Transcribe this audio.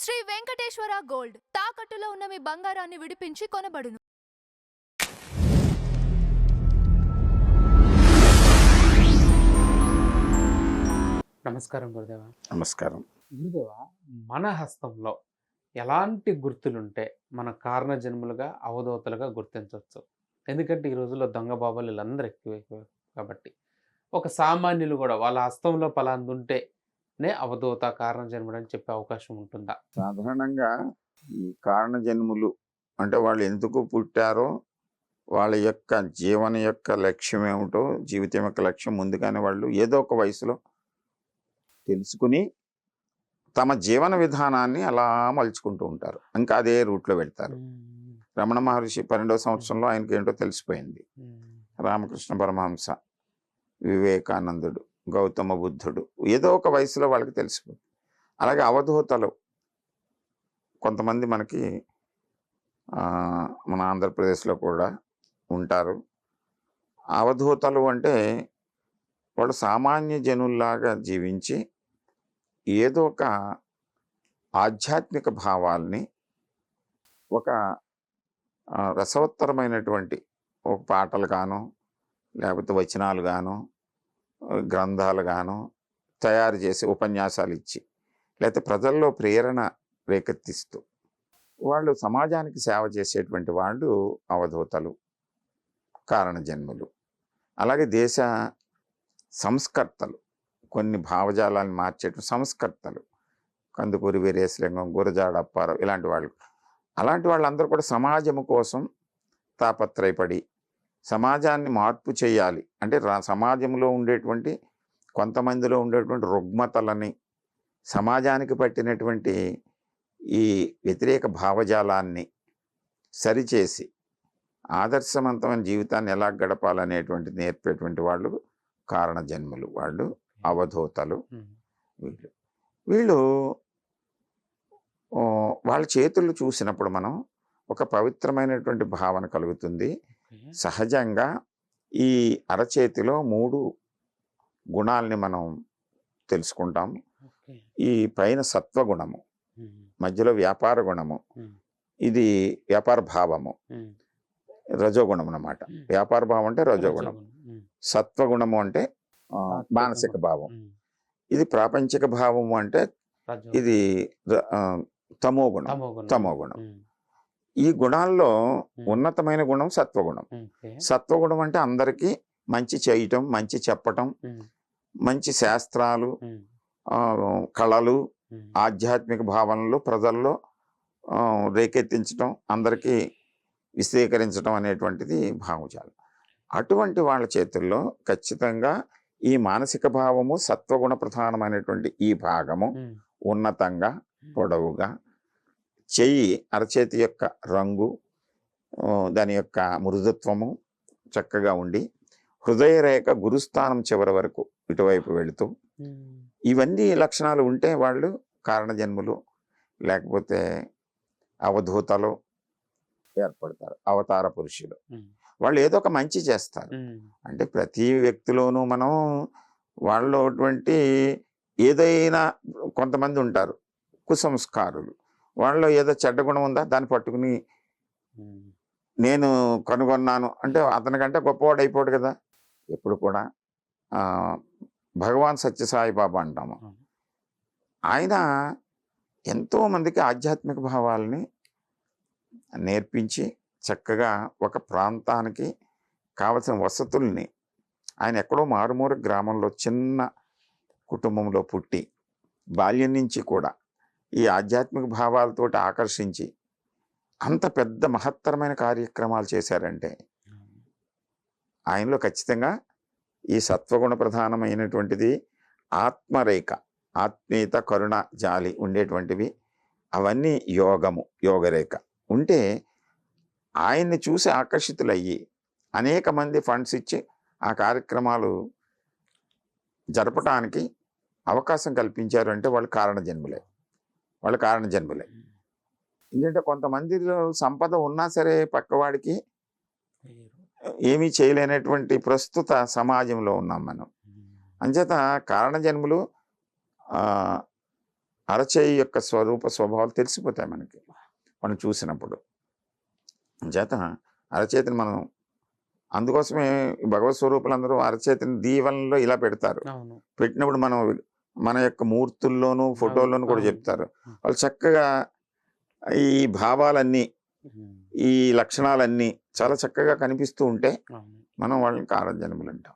Shri Venkateswara gold తాకట్టులో ఉన్న మీ బంగారాన్ని విడిపించి కొనబడును. నమస్కారం గురుదేవ. నమస్కారం. గురుదేవ, మన హస్తంలో ఎలాంటి గుర్తులుంటే మన కారణ జన్ములుగా అవధూతలుగా గుర్తించవచ్చు? ఎందుకంటే ఈ రోజుల్లో దొంగ బాబాలు వీళ్ళందరూ ఎక్కువ కాబట్టి ఒక సామాన్యులు కూడా వాళ్ళ హస్తంలో పలాంది ఉంటేనే అవధూత కారణ జన్ముడు అని చెప్పే అవకాశం ఉంటుందా? సాధారణంగా ఈ కారణ జన్ములు అంటే వాళ్ళు ఎందుకు పుట్టారో, వాళ్ళ యొక్క జీవన యొక్క లక్ష్యం ఏమిటో, జీవితం యొక్క లక్ష్యం ముందుగానే వాళ్ళు ఏదో ఒక వయసులో తెలుసుకుని తమ జీవన విధానాన్ని అలా మలుచుకుంటూ ఉంటారు. ఇంకా అదే రూట్లో వెళ్తారు. రమణ మహర్షి 12వ సంవత్సరంలో ఆయనకి ఏంటో తెలిసిపోయింది. రామకృష్ణ పరమహంస, వివేకానందుడు, గౌతమ బుద్ధుడు ఏదో ఒక వయసులో వాళ్ళకి తెలిసిపోయింది. అలాగే అవధూతలు కొంతమంది మనకి మన ఆంధ్రప్రదేశ్లో కూడా ఉంటారు. అవధూతలు అంటే వాళ్ళు సామాన్య జనుల్లాగా జీవించి ఏదో ఒక ఆధ్యాత్మిక భావాల్ని ఒక రసవత్తరమైనటువంటి ఒక పాటలు గాను, లేకపోతే వచనాలు గాను, గ్రంథాలు గాను తయారు చేసి ఉపన్యాసాలు ఇచ్చి, లేకపోతే ప్రజల్లో ప్రేరణ రేకెత్తిస్తూ వాళ్ళు సమాజానికి సేవ చేసేటువంటి వాళ్ళు అవధూతలు, కారణజన్ములు. అలాగే దేశ సంస్కర్తలు, కొన్ని భావజాలాన్ని మార్చేటువంటి సంస్కర్తలు, కందుకూరి వీరేశలింగం, గురజాడ అప్పారావు ఇలాంటి వాళ్ళు. అలాంటి వాళ్ళందరూ కూడా సమాజము కోసం తాపత్రయపడి సమాజాన్ని మార్పు చేయాలి అంటే సమాజంలో ఉండేటువంటి కొంతమందిలో ఉండేటువంటి రుగ్మతలని, సమాజానికి పట్టినటువంటి ఈ వ్యతిరేక భావజాలాన్ని సరిచేసి ఆదర్శవంతమైన జీవితాన్ని ఎలా గడపాలనేటువంటి నేర్పేటువంటి వాళ్ళు కారణ జన్ములు, వాళ్ళు అవధూతలు. వీళ్ళు వాళ్ళ చేతులు చూసినప్పుడు మనం ఒక పవిత్రమైనటువంటి భావన కలుగుతుంది. సహజంగా ఈ అరచేతిలో 3 గుణాలని మనం తెలుసుకుంటాం. ఈ పైన సత్వగుణము, మధ్యలో వ్యాపార గుణము, ఇది వ్యాపార భావము, రజోగుణం అన్నమాట. వ్యాపార భావం అంటే రజోగుణం, సత్వగుణము అంటే మానసిక భావం, ఇది ప్రాపంచిక భావము అంటే ఇది తమోగుణం. ఈ గుణాల్లో ఉన్నతమైన గుణం సత్వగుణం. సత్వగుణం అంటే అందరికీ మంచి చేయటం, మంచి చెప్పటం, మంచి శాస్త్రాలు, కళలు, ఆధ్యాత్మిక భావనలు ప్రజల్లో రేకెత్తించటం, అందరికీ విశదీకరించడం అనేటువంటిది భావజాలం. అటువంటి వాళ్ళ చేతుల్లో ఖచ్చితంగా ఈ మానసిక భావము, సత్వగుణ ప్రధానమైనటువంటి ఈ భాగము ఉన్నతంగా, పొడవుగా, చెయ్యి అరచేతి యొక్క రంగు, దాని యొక్క మృదుత్వము చక్కగా ఉండి, హృదయరేఖ గురుస్థానం చివరి వరకు ఇటువైపు వెళుతూ, ఇవన్నీ లక్షణాలు ఉంటే వాళ్ళు కారణజన్ములు లేకపోతే అవధూతలు ఏర్పడతారు, అవతార పురుషులు. వాళ్ళు ఏదో ఒక మంచి చేస్తారు. అంటే ప్రతి వ్యక్తిలోనూ మనం వాళ్ళలో ఏదైనా కొంతమంది ఉంటారు కుసంస్కారులు. వాళ్ళలో ఏదో చెడ్డ గుణం ఉందా దాన్ని పట్టుకుని నేను కనుగొన్నాను అంటే అతనికంటే గొప్పవాడు అయిపోడు కదా. ఎప్పుడు కూడా భగవాన్ సత్యసాయి బాబా అంటాము. ఆయన ఎంతోమందికి ఆధ్యాత్మిక భావాలని నేర్పించి చక్కగా ఒక ప్రాంతానికి కావలసిన వసతుల్ని, ఆయన ఎక్కడో మారుమూర గ్రామంలో చిన్న కుటుంబంలో పుట్టి బాల్యం నుంచి కూడా ఈ ఆధ్యాత్మిక భావాలతోటి ఆకర్షించి అంత పెద్ద మహత్తరమైన కార్యక్రమాలు చేశారంటే ఆయనలో ఖచ్చితంగా ఈ సత్వగుణ ప్రధానమైనటువంటిది, ఆత్మరేఖ, ఆత్మీయత, కరుణ, జాలి ఉండేటువంటివి, అవన్నీ యోగరేఖ ఉంటే ఆయన్ని చూసి ఆకర్షితులయ్యి అనేక మంది ఫండ్స్ ఇచ్చి ఆ కార్యక్రమాలు జరపడానికి అవకాశం కల్పించారు అంటే వాళ్ళు కారణజన్ములే. ఎందుకంటే కొంతమందిలో సంపద ఉన్నా సరే పక్కవాడికి ఏమీ చేయలేనటువంటి ప్రస్తుత సమాజంలో ఉన్నాం మనం. అంచేత కారణజన్ములు అరచేయి యొక్క స్వరూప స్వభావాలు తెలిసిపోతాయి మనకి మనం చూసినప్పుడు. చేత అరచేతిని మనం అందుకోసమే భగవత్ స్వరూపులందరూ అరచేతిని దీవెనలో ఇలా పెడతారు. అవును. పెట్టినప్పుడు మనం మన యొక్క మూర్తుల్లోనూ ఫోటోల్లోనూ కూడా అవును. చెప్తారు. వాళ్ళు చక్కగా ఈ భావాలన్నీ ఉమ్. ఈ లక్షణాలన్నీ చాలా చక్కగా కనిపిస్తూ ఉంటే అవును. మనం వాళ్ళని కారణజన్ములు అంటాం.